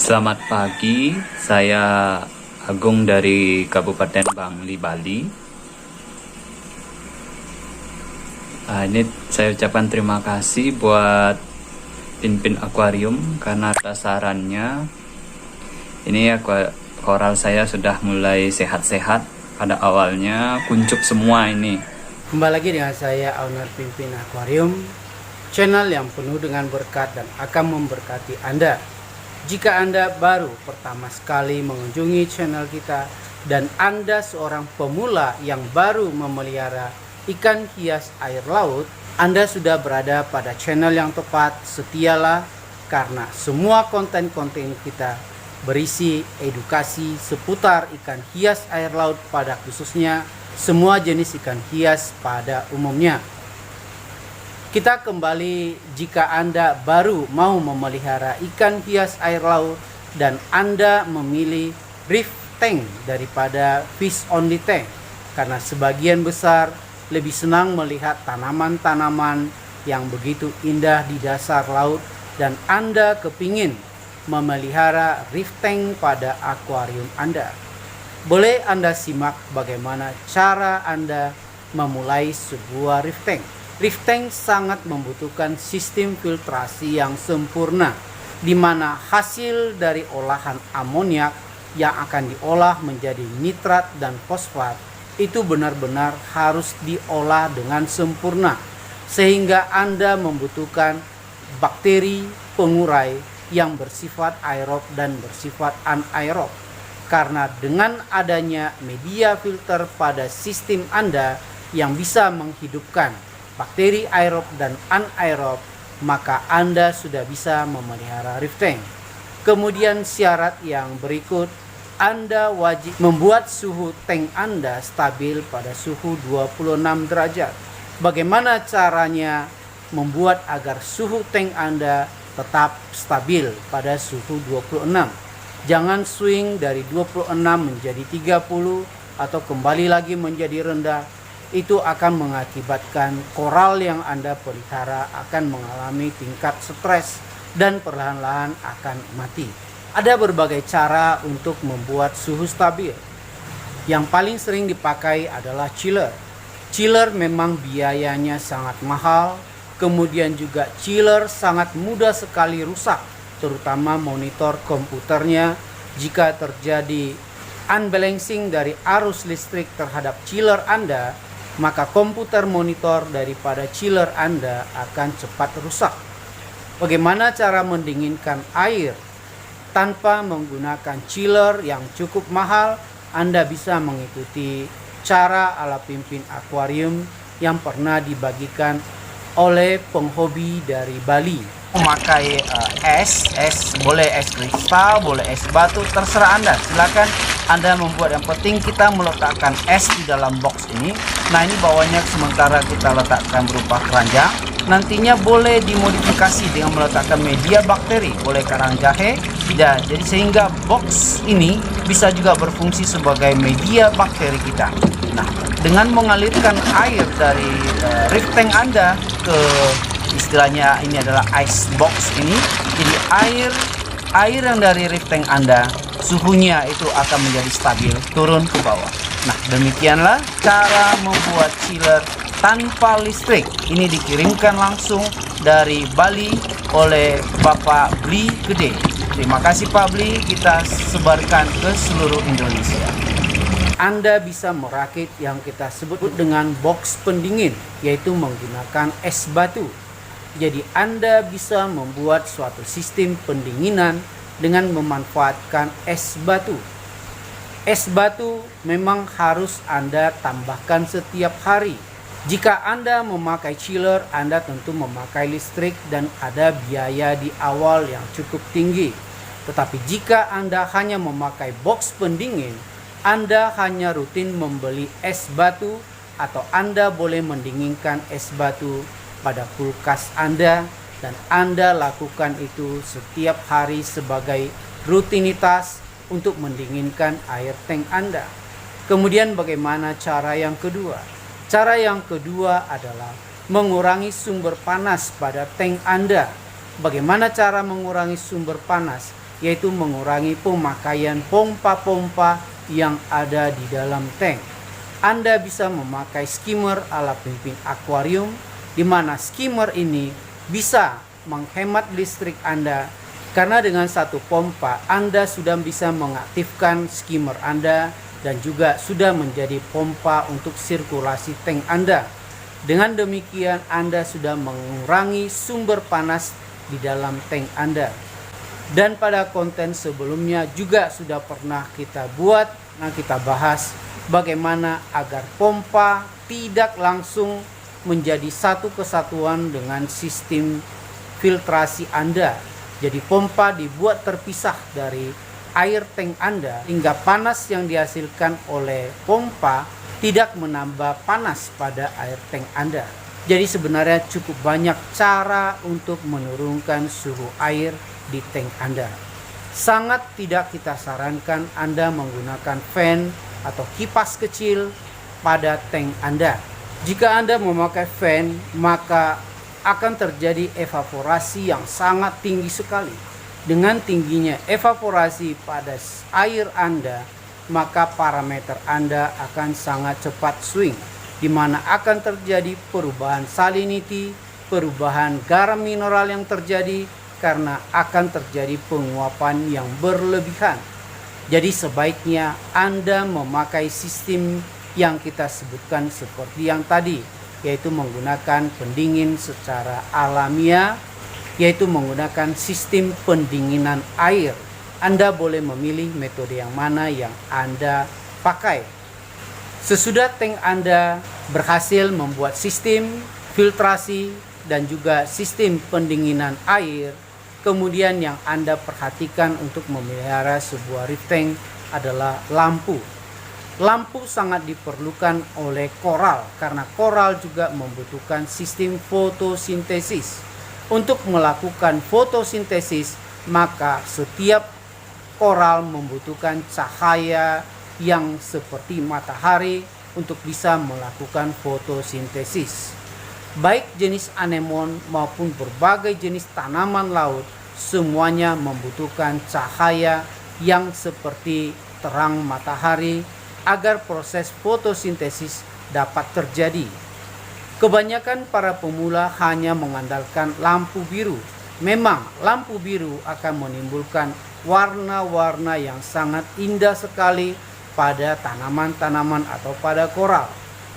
Selamat pagi, saya Agung dari Kabupaten Bangli, Bali. Ini saya ucapkan terima kasih buat Pinpin Aquarium karena atas sarannya. Ini koral saya sudah mulai sehat-sehat. Pada awalnya kuncup semua ini. Kembali lagi dengan saya, owner Pinpin Aquarium, channel yang penuh dengan berkat dan akan memberkati Anda. Jika Anda baru pertama sekali mengunjungi channel kita dan Anda seorang pemula yang baru memelihara ikan hias air laut, Anda sudah berada pada channel yang tepat. Setialah, karena semua konten-konten kita berisi edukasi seputar ikan hias air laut, pada khususnya semua jenis ikan hias pada umumnya. Kita kembali, jika Anda baru mau memelihara ikan hias air laut dan Anda memilih reef tank daripada fish only tank, karena sebagian besar lebih senang melihat tanaman-tanaman yang begitu indah di dasar laut, dan Anda kepingin memelihara reef tank pada akuarium Anda. Boleh Anda simak bagaimana cara Anda memulai sebuah reef tank. Reef tank sangat membutuhkan sistem filtrasi yang sempurna, di mana hasil dari olahan amoniak yang akan diolah menjadi nitrat dan fosfat itu benar-benar harus diolah dengan sempurna, sehingga Anda membutuhkan bakteri pengurai yang bersifat aerob dan bersifat anaerob. Karena dengan adanya media filter pada sistem Anda yang bisa menghidupkan bakteri aerob dan anaerob, maka Anda sudah bisa memelihara reef tank. Kemudian syarat yang berikut, Anda wajib membuat suhu tank Anda stabil pada suhu 26 derajat. Bagaimana caranya membuat agar suhu tank Anda tetap stabil pada suhu 26? Jangan swing dari 26 menjadi 30 atau kembali lagi menjadi rendah. Itu akan mengakibatkan koral yang Anda pelihara akan mengalami tingkat stres dan perlahan-lahan akan mati. Ada berbagai cara untuk membuat suhu stabil. Yang paling sering dipakai adalah chiller. Chiller memang biayanya sangat mahal, kemudian juga chiller sangat mudah sekali rusak, terutama monitor komputernya. Jika terjadi unbalancing dari arus listrik terhadap chiller Anda, maka komputer monitor daripada chiller Anda akan cepat rusak. Bagaimana cara mendinginkan air tanpa menggunakan chiller yang cukup mahal? Anda bisa mengikuti cara ala Pinpin Aquarium yang pernah dibagikan oleh penghobi dari Bali. Memakai es boleh es kristal, boleh es batu, terserah Anda. Silakan Anda membuat, yang penting kita meletakkan es di dalam box ini. Nah, ini bawahnya sementara kita letakkan berupa keranjang. Nantinya boleh dimodifikasi dengan meletakkan media bakteri, boleh karang jahe, dan jadi sehingga box ini bisa juga berfungsi sebagai media bakteri kita. Nah, dengan mengalirkan air dari reef tank Anda ke, istilahnya ini adalah ice box ini, jadi air yang dari reef tank Anda suhunya itu akan menjadi stabil, turun ke bawah. Nah, demikianlah cara membuat chiller tanpa listrik. Ini dikirimkan langsung dari Bali oleh Bapak Bli Gede. Terima kasih Pak Bli, kita sebarkan ke seluruh Indonesia. Anda bisa merakit yang kita sebut dengan box pendingin, yaitu menggunakan es batu. Jadi Anda bisa membuat suatu sistem pendinginan dengan memanfaatkan es batu. Es batu memang harus Anda tambahkan setiap hari. Jika Anda memakai chiller, Anda tentu memakai listrik dan ada biaya di awal yang cukup tinggi. Tetapi jika Anda hanya memakai box pendingin, Anda hanya rutin membeli es batu, atau Anda boleh mendinginkan es batu pada kulkas Anda, dan Anda lakukan itu setiap hari sebagai rutinitas untuk mendinginkan air tank Anda. Kemudian bagaimana cara yang kedua? Cara yang kedua adalah mengurangi sumber panas pada tank Anda. Bagaimana cara mengurangi sumber panas? yaitu mengurangi pemakaian pompa-pompa yang ada di dalam tank. Anda bisa memakai skimmer ala Pimpin Aquarium, di mana skimmer ini bisa menghemat listrik Anda, karena dengan satu pompa Anda sudah bisa mengaktifkan skimmer Anda dan juga sudah menjadi pompa untuk sirkulasi tank Anda. Dengan demikian Anda sudah mengurangi sumber panas di dalam tank Anda. Dan pada konten sebelumnya juga sudah pernah kita buat, kita bahas bagaimana agar pompa tidak langsung menjadi satu kesatuan dengan sistem filtrasi Anda. Jadi pompa dibuat terpisah dari air tank Anda hingga panas yang dihasilkan oleh pompa tidak menambah panas pada air tank Anda. Jadi sebenarnya cukup banyak cara untuk menurunkan suhu air di tank Anda. Sangat tidak kita sarankan Anda menggunakan fan atau kipas kecil pada tank Anda. Jika Anda memakai fan, maka akan terjadi evaporasi yang sangat tinggi sekali. Dengan tingginya evaporasi pada air Anda, maka parameter Anda akan sangat cepat swing, di mana akan terjadi perubahan salinity, perubahan garam mineral yang terjadi karena akan terjadi penguapan yang berlebihan. Jadi sebaiknya Anda memakai sistem yang kita sebutkan seperti yang tadi, yaitu menggunakan pendingin secara alamiah, yaitu menggunakan sistem pendinginan air. Anda boleh memilih metode yang mana yang Anda pakai. Sesudah tank Anda berhasil membuat sistem filtrasi dan juga sistem pendinginan air, kemudian yang Anda perhatikan untuk memelihara sebuah reef tank adalah lampu. Lampu sangat diperlukan oleh koral karena koral juga membutuhkan sistem fotosintesis. Untuk melakukan fotosintesis, maka setiap koral membutuhkan cahaya yang seperti matahari untuk bisa melakukan fotosintesis. Baik jenis anemon maupun berbagai jenis tanaman laut, semuanya membutuhkan cahaya yang seperti terang matahari agar proses fotosintesis dapat terjadi. Kebanyakan para pemula hanya mengandalkan lampu biru. Memang lampu biru akan menimbulkan warna-warna yang sangat indah sekali pada tanaman-tanaman atau pada koral.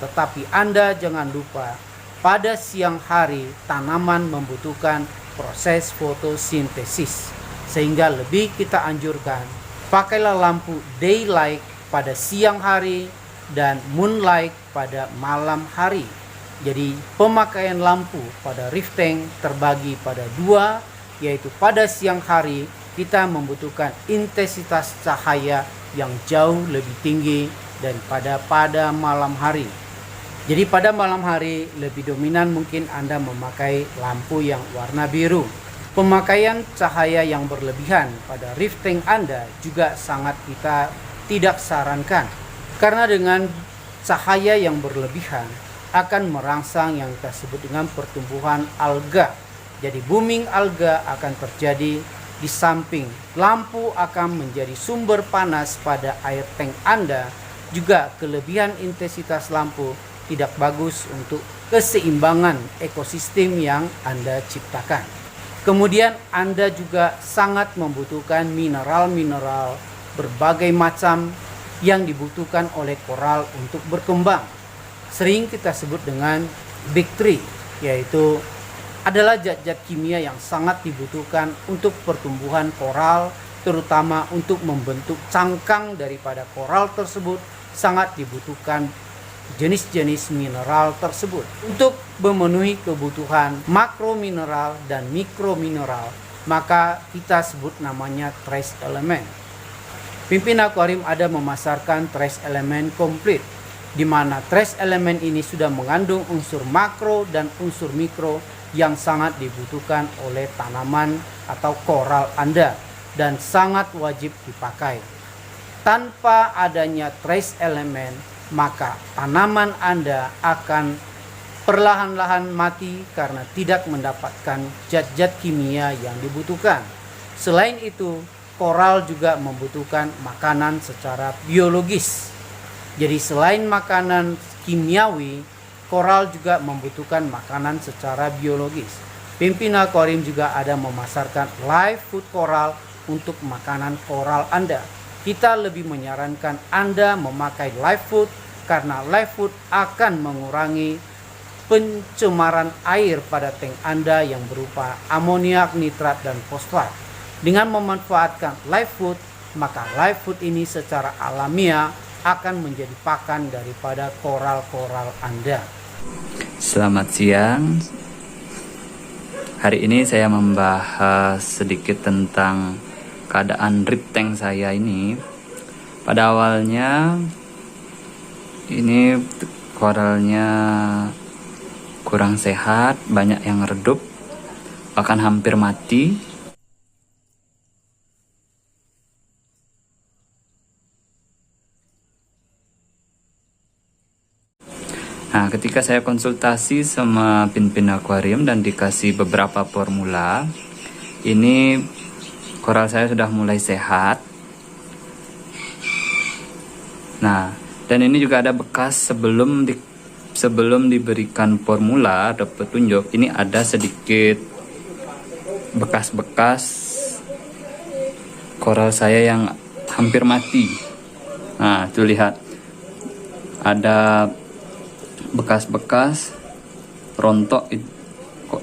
Tetapi Anda jangan lupa, pada siang hari tanaman membutuhkan proses fotosintesis. Sehingga lebih kita anjurkan, pakailah lampu daylight pada siang hari dan moonlight pada malam hari. Jadi pemakaian lampu pada reef tank terbagi pada dua, yaitu pada siang hari kita membutuhkan intensitas cahaya yang jauh lebih tinggi daripada pada malam hari. Jadi pada malam hari lebih dominan mungkin Anda memakai lampu yang warna biru. Pemakaian cahaya yang berlebihan pada reef tank Anda juga sangat kita tidak sarankan, karena dengan cahaya yang berlebihan akan merangsang yang kita sebut dengan pertumbuhan alga. Jadi booming alga akan terjadi. Di samping lampu akan menjadi sumber panas pada air tank Anda, juga kelebihan intensitas lampu tidak bagus untuk keseimbangan ekosistem yang Anda ciptakan. Kemudian Anda juga sangat membutuhkan mineral-mineral berbagai macam yang dibutuhkan oleh koral untuk berkembang. Sering kita sebut dengan big three, yaitu adalah zat-zat kimia yang sangat dibutuhkan untuk pertumbuhan koral, terutama untuk membentuk cangkang daripada koral tersebut. Sangat dibutuhkan jenis-jenis mineral tersebut untuk memenuhi kebutuhan makromineral dan mikromineral, maka kita sebut namanya trace element. Pimpin Aquarium ada memasarkan trace element komplit, di mana trace element ini sudah mengandung unsur makro dan unsur mikro yang sangat dibutuhkan oleh tanaman atau koral Anda dan sangat wajib dipakai. Tanpa adanya trace element, maka tanaman Anda akan perlahan-lahan mati karena tidak mendapatkan zat-zat kimia yang dibutuhkan. Selain itu, koral juga membutuhkan makanan secara biologis. Jadi selain makanan kimiawi, koral juga membutuhkan makanan secara biologis. Pimpin Aquarium juga ada memasarkan live food koral untuk makanan koral Anda. Kita lebih menyarankan Anda memakai live food karena live food akan mengurangi pencemaran air pada tank Anda yang berupa amoniak, nitrat, dan fosfat. Dengan memanfaatkan live food, maka live food ini secara alamiah akan menjadi pakan daripada koral-koral Anda. Selamat siang. Hari ini saya membahas sedikit tentang keadaan reef tank saya ini. Pada awalnya ini koralnya kurang sehat, banyak yang redup, bahkan hampir mati. Nah, ketika saya konsultasi sama Pimpin Aquarium dan dikasih beberapa formula, ini koral saya sudah mulai sehat. Nah, dan ini juga ada bekas sebelum diberikan formula atau petunjuk, ini ada sedikit bekas-bekas koral saya yang hampir mati. Nah, tuh lihat, ada bekas-bekas rontok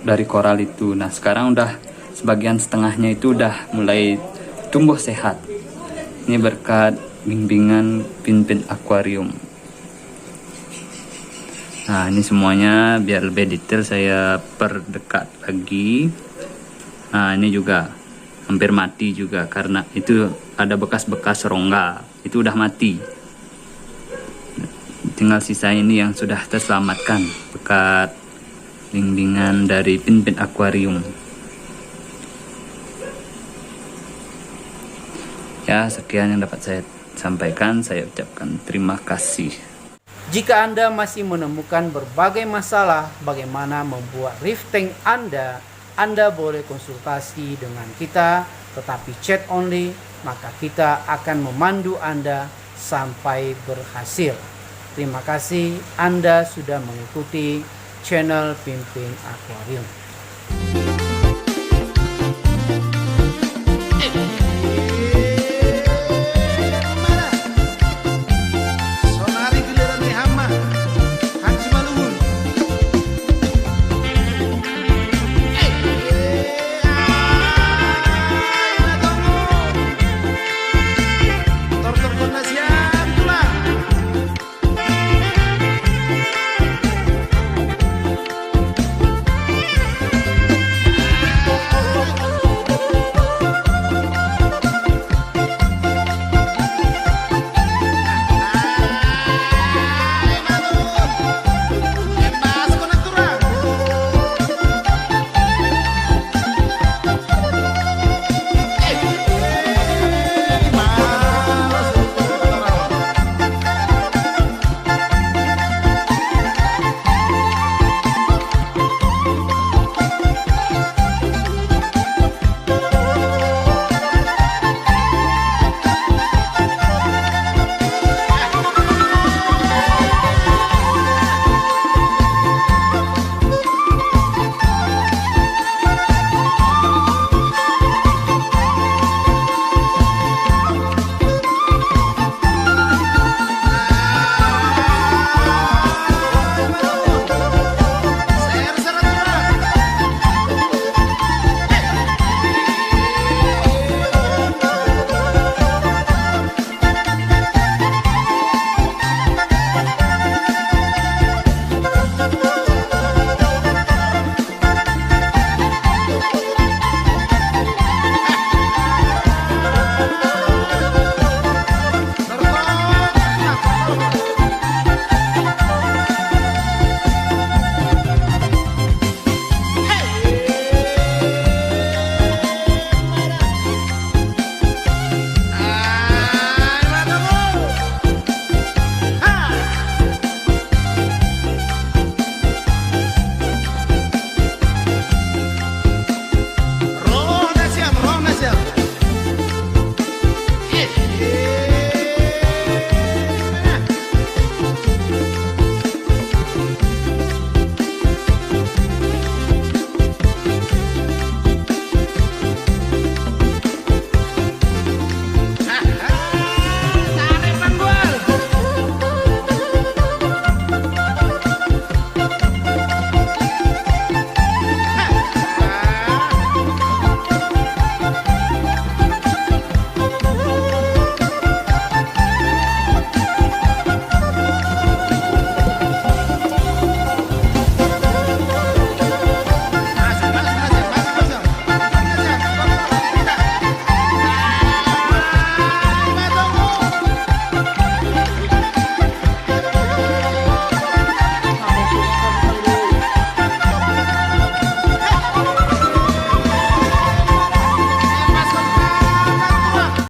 dari koral itu. Nah, sekarang udah sebagian setengahnya itu udah mulai tumbuh sehat. Ini berkat bimbingan Pimpin Aquarium. Nah, ini semuanya biar lebih detail saya perdekat lagi. Nah, ini juga hampir mati juga karena itu ada bekas-bekas rongga. Itu udah mati. Tinggal sisa ini yang sudah terselamatkan berkat bimbingan dari Pimpin Aquarium. Ya, sekian yang dapat saya sampaikan. Saya ucapkan terima kasih. Jika Anda masih menemukan berbagai masalah bagaimana membuat reef tank Anda boleh konsultasi dengan kita, tetapi chat only, maka kita akan memandu Anda sampai berhasil. Terima kasih Anda sudah mengikuti channel Pimpin Aquarium.